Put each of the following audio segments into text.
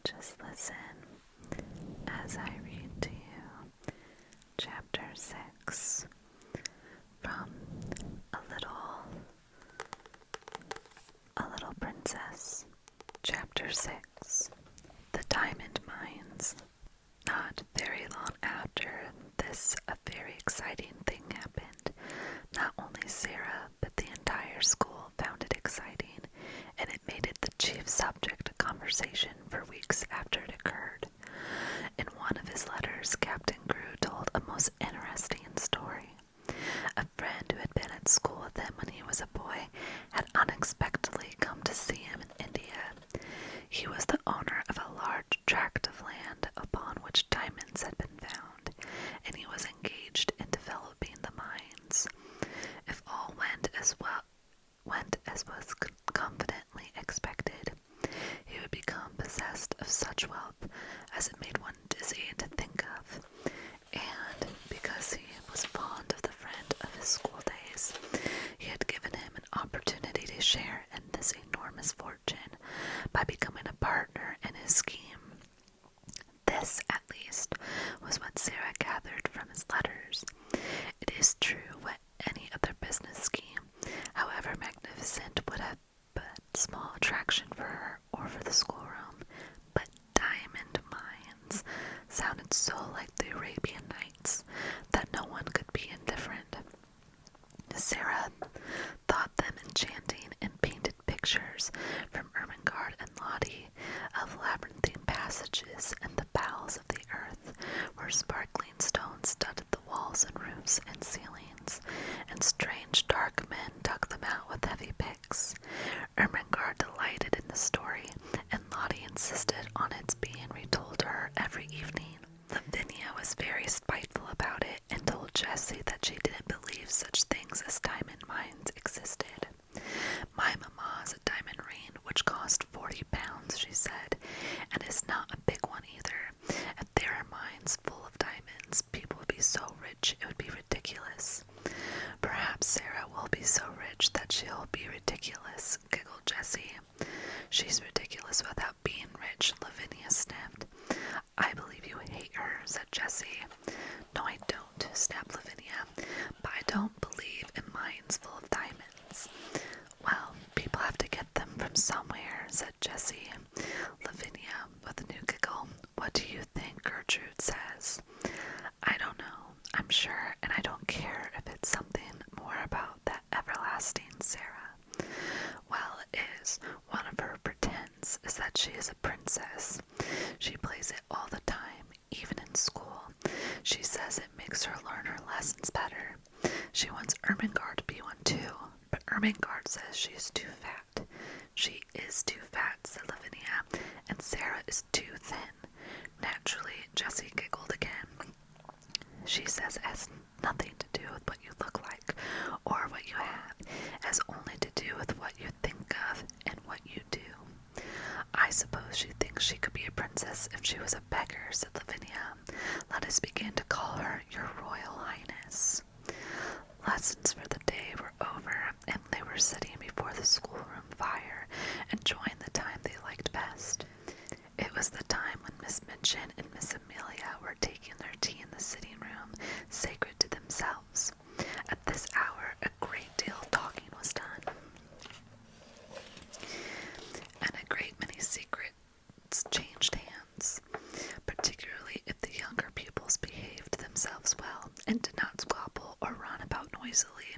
Just listen as I read to you Chapter 6 from A Little Princess. Chapter 6 The Diamond Mines. Not very long after this, a very exciting thing happened. Not only Sarah, but the entire school found it exciting, and it made it the chief subject of conversation for weeks after it occurred. In one of his letters, Captain Grew told a most interesting story. A friend who had been at school with him when he was a boy had unexpectedly come to see him in India. He was the owner of a large tract of land upon which diamonds had been found, and he was engaged in developing the mines. If all went as was confidently expected, he would become possessed of such wealth as it made one dizzy to think of. And because he was fond of the friend of his school days, he had given him an opportunity to share in this enormous fortune by becoming a partner in his scheme. This, at least, was what Sarah gathered from his letters. It is true what any other business scheme, however magnificent, would have but small attraction for her or for the schoolroom, but diamond mines sounded so like the Arabian Nights that no one could be indifferent. Sarah thought them enchanting and painted pictures from Ermengarde and Lottie of labyrinthine passages in the bowels of the earth, where sparkling stones studded the walls and roofs and ceilings, and strange dark men dug them out with heavy picks. Ermengarde delighted in the story, and Lottie insisted on its being retold to her every evening. Lavinia was very spiteful about it and told Jessie that she didn't believe such things as diamond mines existed. My mamma has a diamond ring which cost 40 pounds, she said, and is not a big one either. If there are mines full of diamonds, people would be so rich it would be ridiculous. Perhaps Sarah will be so rich that she'll be ridiculous, giggled Jessie. She's ridiculous without being rich, Lavinia sniffed. I believe you hate her, said Jessie. No, I don't, snapped Lavinia, but I don't believe in mines full of diamonds. Well, people have to get them from somewhere, said Jessie. Lavinia, with a new giggle, what do you think Gertrude says? I don't know, I'm sure, and I don't care if it's something more about that everlasting Sarah. Well, it is. One of her pretends is that she is a princess. She plays it all the time, even in school. She says it makes her learn her lessons better. She wants Ermengarde to be one too, but Ermengarde says she's too fat. She is too fat, said Lavinia, and Sarah is too thin. Naturally, Jessie giggled again. She says it has nothing to do with what you look like or what you have. It has only to do with what you think of and what you do. I suppose she thinks she could be a princess if she was a beggar, said Lavinia. Let us begin to call her your Royal Highness. Lessons for the day were over, and they were sitting before the schoolroom fire, enjoying the time they liked best. It was the time when Miss Minchin and Miss Amelia were taking their tea in the sitting room, sacred to themselves. At this hour, a great deal of talking was done, and a great many secrets changed hands, particularly if the younger pupils behaved themselves well and did not squabble or run about noisily,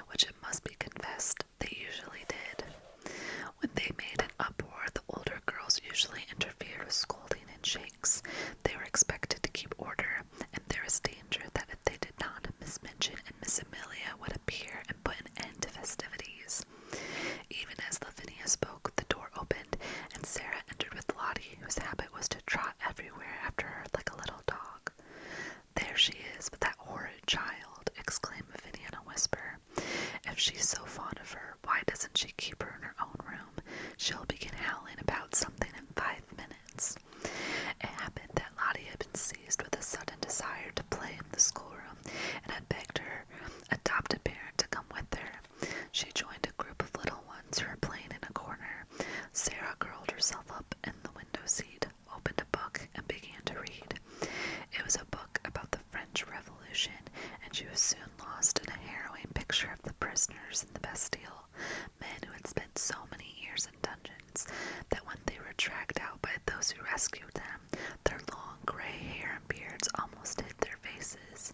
which it must be confessed they usually did. When they made an uproar, the older girls usually interfered with scolding and shakes. They were expected to keep order, and there was danger that if they did not, Miss Minchin and Miss Amelia would appear and put an end to festivities. Even as Lavinia spoke, the door opened, and Sarah entered with Lottie, whose habit was to trot everywhere after her like a little dog. There she is with that horrid child, exclaimed Lavinia in a whisper. If she's so fond of her, why doesn't she keep her in her own room? She'll begin howling about something in 5 minutes. It happened that Lottie had been rescued them. Their long gray hair and beards almost hid their faces,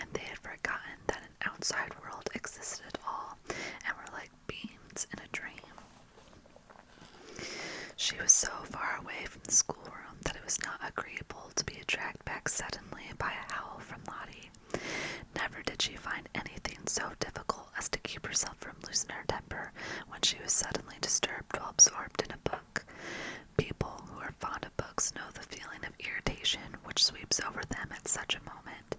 and they had forgotten that an outside world existed at all, and were like beings in a dream. She was so far away from the schoolroom that it was not agreeable to be dragged back suddenly by a howl from Lottie. Never did she find anything so difficult as to keep herself from losing her temper when she was suddenly disturbed while absorbed in a book. People who are fond of books know the feeling of irritation which sweeps over them at such a moment.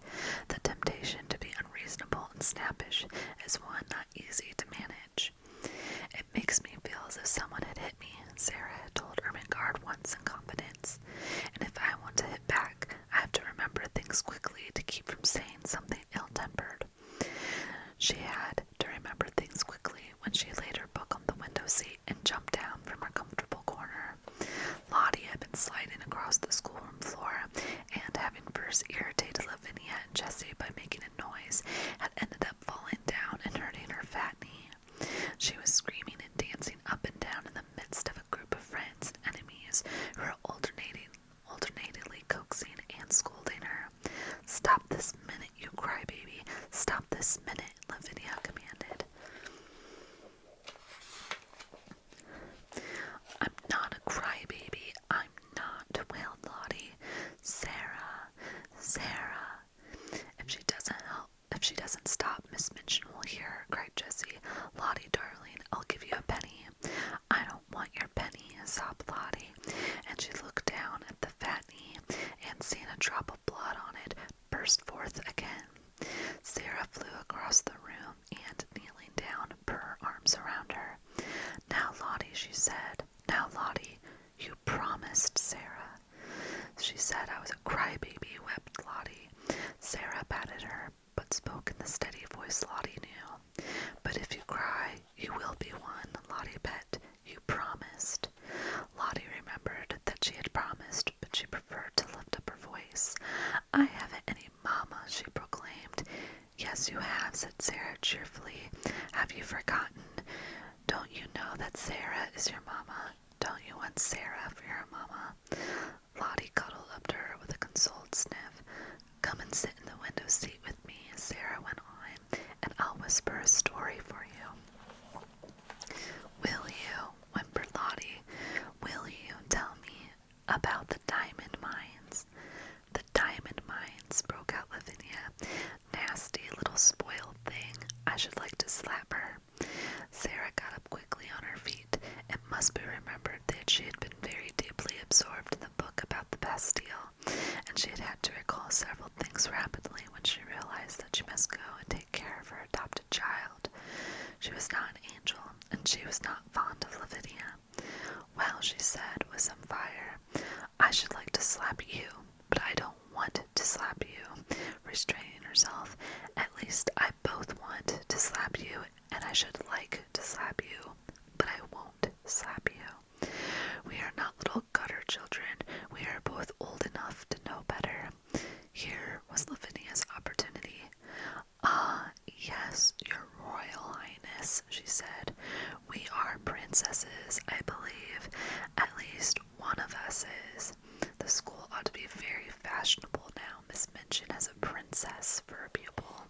The temptation to be unreasonable and snappish is one not easy to manage. It makes me feel as if someone had hit me, Sarah had told Ermengarde once in confidence. And if I want to hit back, I have to remember things quickly to keep from saying something ill-tempered. She had to remember things quickly when she laid her book on the window seat and jumped down from her comfortable corner. Lottie had been sliding across the schoolroom floor, and having first irritated Lavinia and Jessie by making a noise, had ended up falling down and hurting her fat knee. She was screaming and dancing up and down in the midst of a group of friends and enemies who were alternately coaxing and scolding her. "Stop this minute, you crybaby! Stop this minute!" Lavinia commanded. "I'm not a crybaby, I'm not," wailed Lottie. Sarah, Sarah. If she doesn't stop, Miss Minchin will hear her," cried Jessie. "Lottie, darling, I'll give you a penny." "I don't want your penny," sobbed Lottie, and she looked down at the fat knee, and seeing a drop of blood on it, burst forth again. Sarah flew across the room, and kneeling down, put her arms around her. "Now, Lottie," she said. "Now, Lottie, you promised Sarah." "She said I was a crybaby," wept Lottie. Sarah patted her, but spoke in the steady voice Lottie knew. "But if you cry, you will be one, Lottie pet. You promised." Lottie remembered that she had promised, but she preferred to lift up her voice. "I haven't any mama," she proclaimed. "Yes, you have," said Sarah cheerfully. "Have you forgotten? Don't you know that Sarah is your mama? Don't you want Sarah for your mama?" Lottie cuddled up to her with a consoled sniff. "Come and sit in the window seat with me," Sarah went on, "and I'll whisper a story for you." "Will you?" whimpered Lottie. "Will you tell me about the diamond mines?" "The diamond mines," broke out Lavinia. "Nasty little spoiled thing. I should like to slap her." Sarah got up quickly on her feet. It must be remembered that she had been very deeply absorbed in the book about the Bastille, and she had had to recall several things rapidly when she realized that she must go and take care of her adopted child. She was not an angel, and she was not fond of Lavinia. "Well," she said with some fire, "I should like to slap you, but I don't want to slap you," restraining herself. "At least I both want to slap you, and I should like to slap you, but I won't slap you. We are not little gutter children. We are both old enough to know better." Here was Lavinia's opportunity. "Ah, yes, your Royal Highness," she said. "We are princesses, I believe. At least one of us is. The school ought to be very fashionable now. Miss Minchin has a princess for a pupil."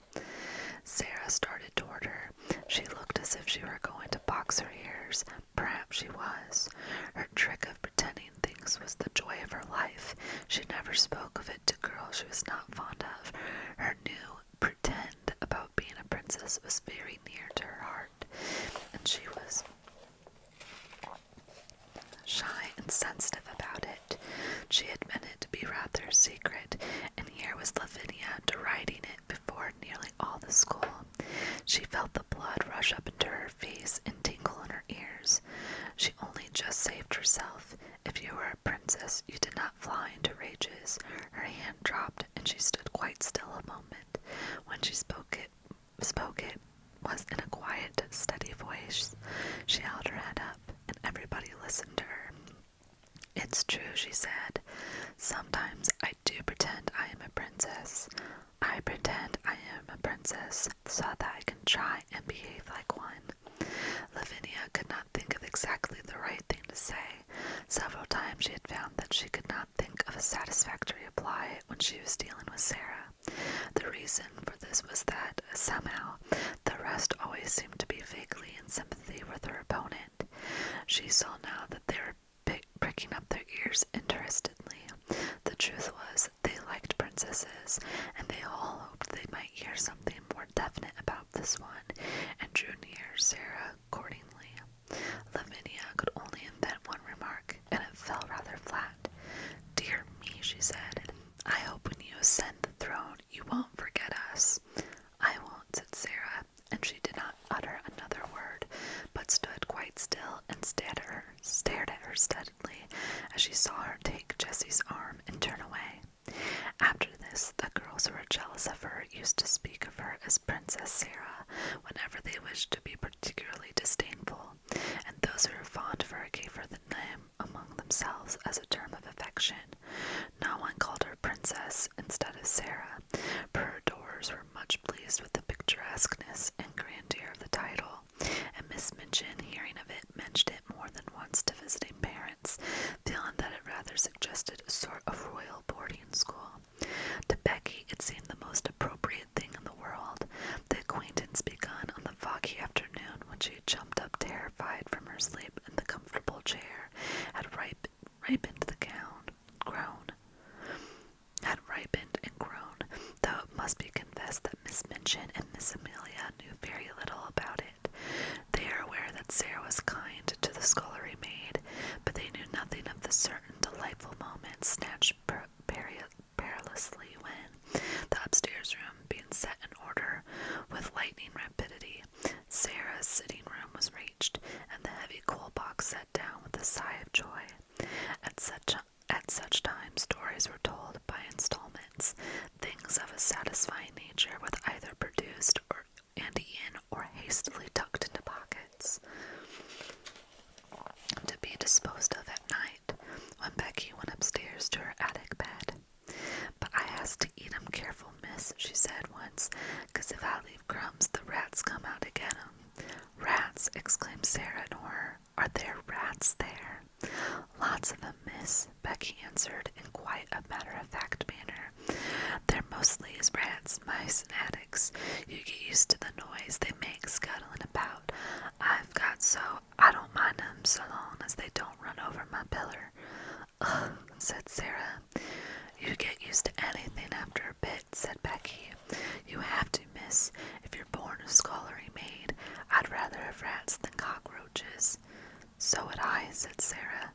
Sarah started toward her. She looked as if she were going to box her ears. Perhaps she was. Her trick of pretending things was the joy of her life. She never spoke of it to girls she was not fond of. Her new pretend about being a princess was very near to her heart, and she was shy and sensitive about it. She had meant it to be rather secret, and here was Lavinia deriding it before nearly all the school. She felt the blood rush up into her face and tingle in her ears. She only just saved herself. If you were a princess, you did not fly into rages. Her hand dropped, and she stood quite still a moment. When she spoke it was in a quiet, steady voice. She held her head up, and everybody listened to her. "It's true," she said. "Sometimes I do pretend I am a princess. I pretend I am a princess so that I can try and behave like one." Lavinia could not think of exactly the right thing to say. Several times she had found that she could not satisfactory reply when she was dealing with Sarah. The reason for this was that, somehow, the rest always seemed to be vaguely in sympathy with her opponent. She saw now that they were pricking up their ears interestedly. The truth was, they liked princesses, and they all hoped they might hear something more definite about this one, and drew near Sarah accordingly. Lavinia could only invent one remark, and it fell rather flat. "Dear me," she said, "I hope when you ascend the throne you won't forget us." "I won't," said Sarah, and she did not utter another word, but stood quite still and stared at her steadily as she saw her take Jessie's arm and turn away. After this, the girls who were jealous of her used to speak of her as Princess Sarah whenever they wished to be particularly disdainful, and those who were fond of her gave her the name among themselves as a term of affection. No one called her Princess instead of Sarah, for her adorers were much pleased with the picturesqueness and grandeur of the title, and Miss Minchin, hearing of it, mentioned it more than once to visiting parents, feeling that it rather suggested a sort of royal boarding school. To Becky it seemed the most appropriate thing in the world. The acquaintance begun on the foggy afternoon when she jumped up terrified from her sleep in the comfortable chair, had ripened and grown, though it must be confessed that Miss Minchin and Miss Amelia knew very little about it. They are aware that Sarah was kind to the scullery maid, but they knew nothing of the certain delightful moments snatched perilously when, the upstairs room being set in order with lightning rapidity, Sarah's sitting room was reached, and the heavy coal box set down with a sigh of joy. At such times stories were told by installments, things of a satisfying nature with either produced and eaten or hastily tucked into pockets, to be disposed of at night, when Becky went upstairs to her attic bed. "But I has to eat 'em careful, miss," she said once, "'cause if I leave crumbs, the rats come out to get 'em." "Rats!" exclaimed Sarah in horror. "Are there rats there?" "Lots of 'em, miss," Becky answered in quite a matter-of-fact manner. "They're mostly is rats, mice, and attics. You get used to the noise they make scuttling about. I've got so I don't mind 'em so long as they don't run over my pillar." "Ugh," said Sarah. "You get used to anything after a bit," said Becky. "You have to, miss. If you're born a scullery maid, I'd rather have rats than cockroaches." "So would I," said Sarah.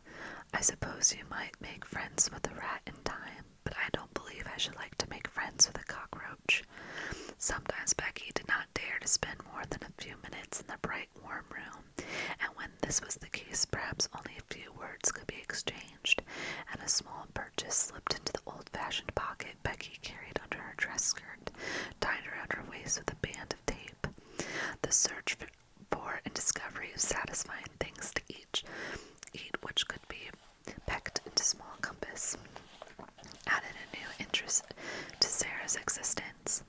"I suppose you might make friends with a rat in time, but I don't believe I should like to make friends with a cockroach." Sometimes Becky did not dare to spend more than a few minutes in the bright, warm room, and when this was the case, perhaps only a few words could be exchanged, and a small purchase slipped into the old-fashioned pocket Becky carried under her dress skirt, tied around her waist with a band of tape. The search for and discovery of satisfying things to eat which could be packed into small compass, added a new interest to Sarah's existence.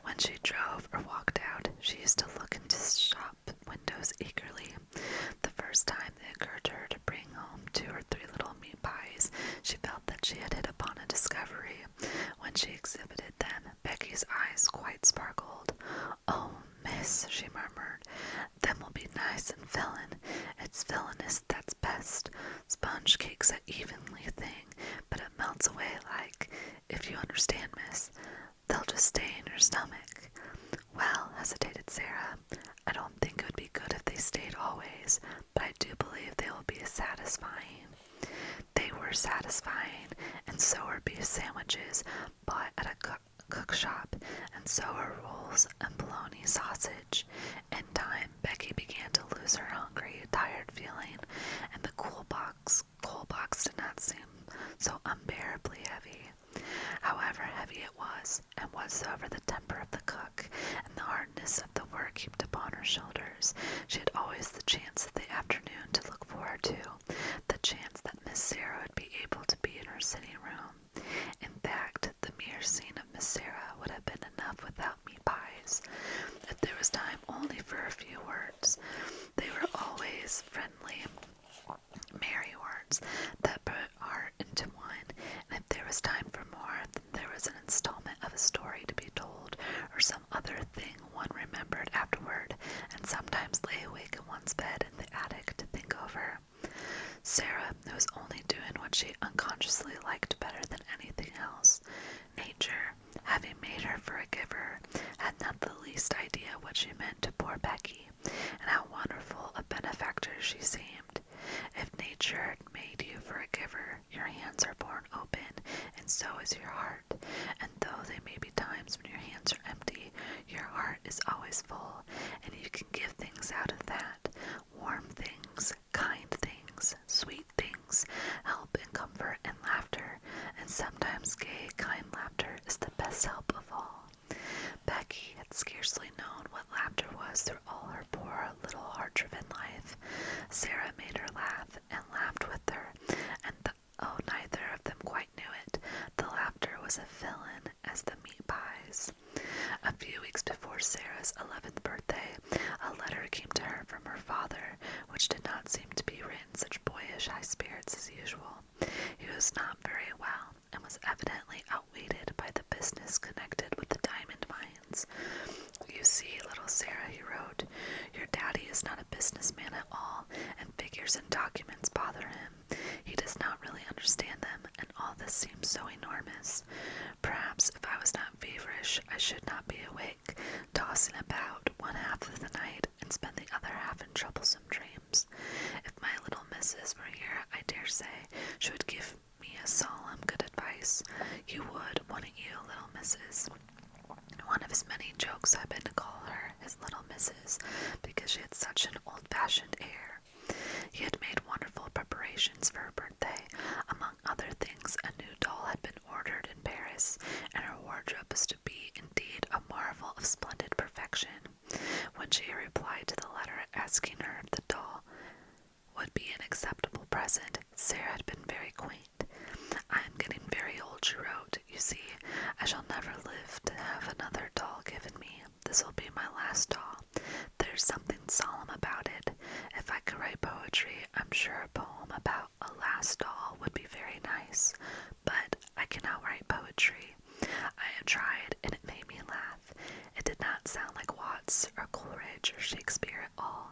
When she drove or walked out, she used to look into shop windows eagerly. The first time it occurred to her to bring home 2 or 3 little meat pies, she felt that she had hit upon a discovery. When she exhibited them, Becky's eyes quite sparkled. "Oh, miss," she murmured, "them will be nice and fillin'. It's filliness that's best. Sponge cake's a evenly thing, but it melts away like, if you understand, miss. They'll just stay in your stomach." "Well," hesitated Sarah, "I don't think it would be good if they stayed always, but I do believe they will be satisfying." They were satisfying, and so were beef sandwiches bought at a cook shop, and so were rolls and bologna sausage. In time, Becky began to lose her hungry, tired feeling, and the coal box did not seem so unbearably heavy. However heavy it was, and whatsoever the temper of the cook, and the hardness of the work heaped upon her shoulders, she had always the chance of the afternoon to look forward to, the chance that Miss Sarah would be able to be in her sitting room. In fact, the mere scene of Miss Sarah would have been enough without meat pies, if there was time only for a few words. They were always friendly, merry words that put heart into one, and if there was was time for more, then there was an installment of a story to be told, or some other thing one remembered afterward, and sometimes lay awake in one's bed in the attic to think over. Sarah, who was only doing what she unconsciously liked better than anything else, nature, having made her for a giver, had not the least idea what she meant to poor Becky, and how wonderful a benefactor she seemed. If nature had made you for a giver, your hands are born open, and so is your heart, and though there may be times when your hands are empty, your heart is always full, and you can give things out of that, warm things, kind things, sweet things, help and comfort and laughter, and sometimes gay, kind laughter is the best help of all. Becky had scarcely known what laughter was through all her poor little heart-driven life. Sarah made her laugh, and laughed with her, and oh, neither of them quite knew it. The laughter was a villain as the meat pies. A few weeks before Sarah's 11th birthday, a letter came to her from her father, which did not seem to be written such boyish high spirits as usual. He was not very well, and was evidently outweighed by the business connected with the diamond mines. You see, little Sarah, he wrote, your daddy is not a businessman at all, and figures and documents bother him. He does not really understand them, and all this seems so enormous. Perhaps if I was not feverish, I should not be awake, tossing about one half of the night, and spend the other half in troublesome dreams. If my little missus were here, I dare say, she would give me a solemn good advice. You would, wouldn't you, little missus? One of his many jokes had been to call her his little missus, because she had such an old-fashioned air. He had made wonderful preparations for her birthday. Among other things, a new doll had been ordered in Paris, and her wardrobe was to be indeed a marvel of splendid perfection. When she replied to the letter asking her if the doll would be an acceptable present, Sarah had been very quaint. I am getting very old, she wrote. You see, I shall never live to have another doll given me. This will be my last doll. There's something solemn about it. If I could write poetry, I'm sure a poem about a last doll would be very nice. But I cannot write poetry. I have tried, and it made me laugh. It did not sound like Watts or Coleridge or Shakespeare at all.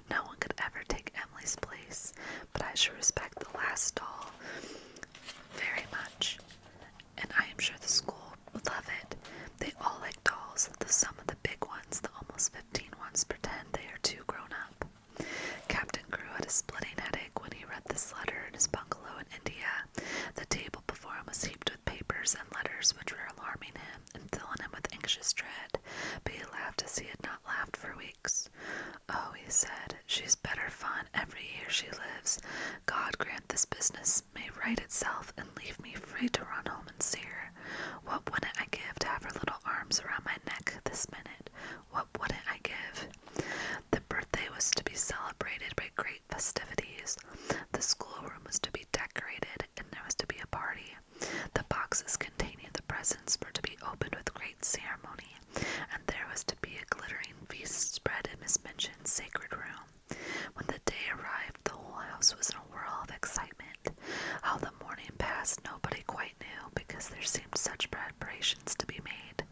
No one could ever take Emily's place, but I should respect the last doll very much, and I am sure the school would love it. They all like dolls, though some of the big ones, the almost 15 ones, pretend they are too grown up. Captain Crewe had a splitting headache when he read this letter in his bungalow in India. The table before him was heaped with papers and letters which were alarming him and filling him with anxious dread, but he laughed as he had not laughed for weeks. Oh, he said, she's better fun every year she lives. God grant this business may right itself and leave me free to run home and see her. What wouldn't I give to have her little arms around my neck this minute? What wouldn't I give? The birthday was to be celebrated by great festivities. The schoolroom was to be decorated, and there was to be a party. The boxes containing the presents were to be opened with great ceremony, and there was to be a glittering feast spread in Miss Minchin's sacred room. When the day arrived, the whole house was in a whirl of excitement. How the morning passed nobody quite knew, because there seemed such preparations to be made.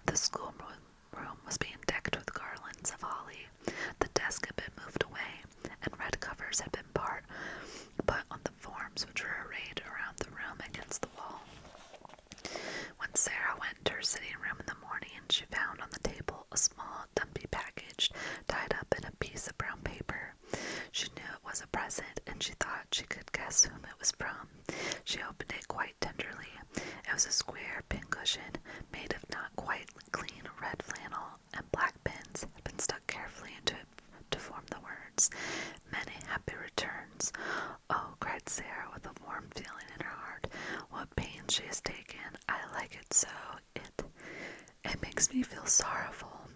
The schoolroom was being decked with garlands of holly. The desk had been moved away, and red covers had been put on the forms which were arrayed around the room against the wall. When Sarah went to her sitting room in the morning, she found on the table a small, dumpy package tied up in a piece of brown paper. She knew it was a present, and she thought she could guess whom it was from. She opened it quite tenderly. It was a square pincushion made of not quite clean red flannel, and black pins had been stuck carefully into it to form the words, "Many happy returns." Oh, cried Sarah with a warm feeling in her heart, what pains she has taken. I like it so. It makes me feel sorrowful.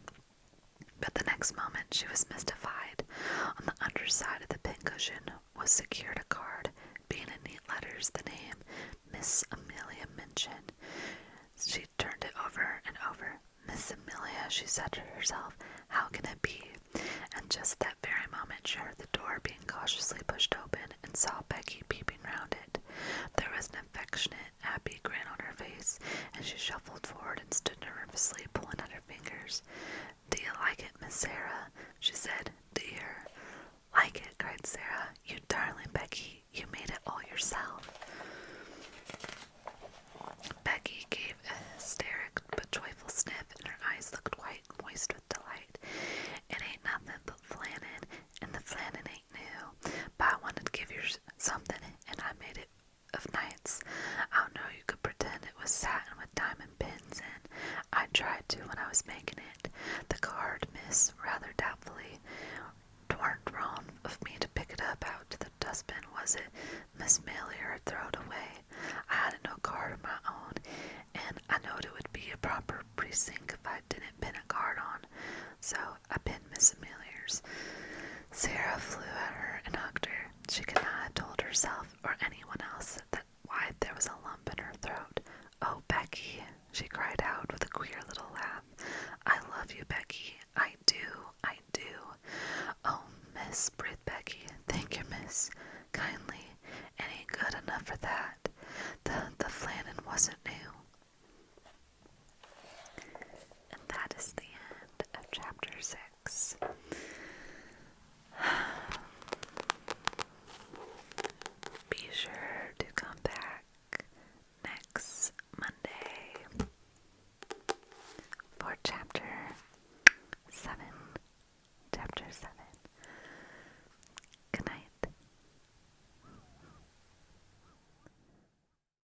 But the next moment she was mystified. On the underside of the pincushion was secured a card, being in neat letters the name, Miss Amelia Minchin. She turned it over and over. Miss Amelia, she said to herself, how can it be? And just that very moment she heard the door being cautiously pushed open and saw Becky peeping round it. There was an affectionate, happy grin as she shuffled forward and stood nervously pulling at her fingers. "Do you like it, Miss Sarah?" she said. "Dear." "Like it?" cried Sarah. "You darling Becky, you made it all yourself." Becky gave a hysteric but joyful sniff, and her eyes looked quite moist with delight. "It ain't nothing but flannin, and the flannin ain't new, but I wanted to give you something, and I made it of nights. I know you could pretend it was satin with diamond pins in. I tried to when I was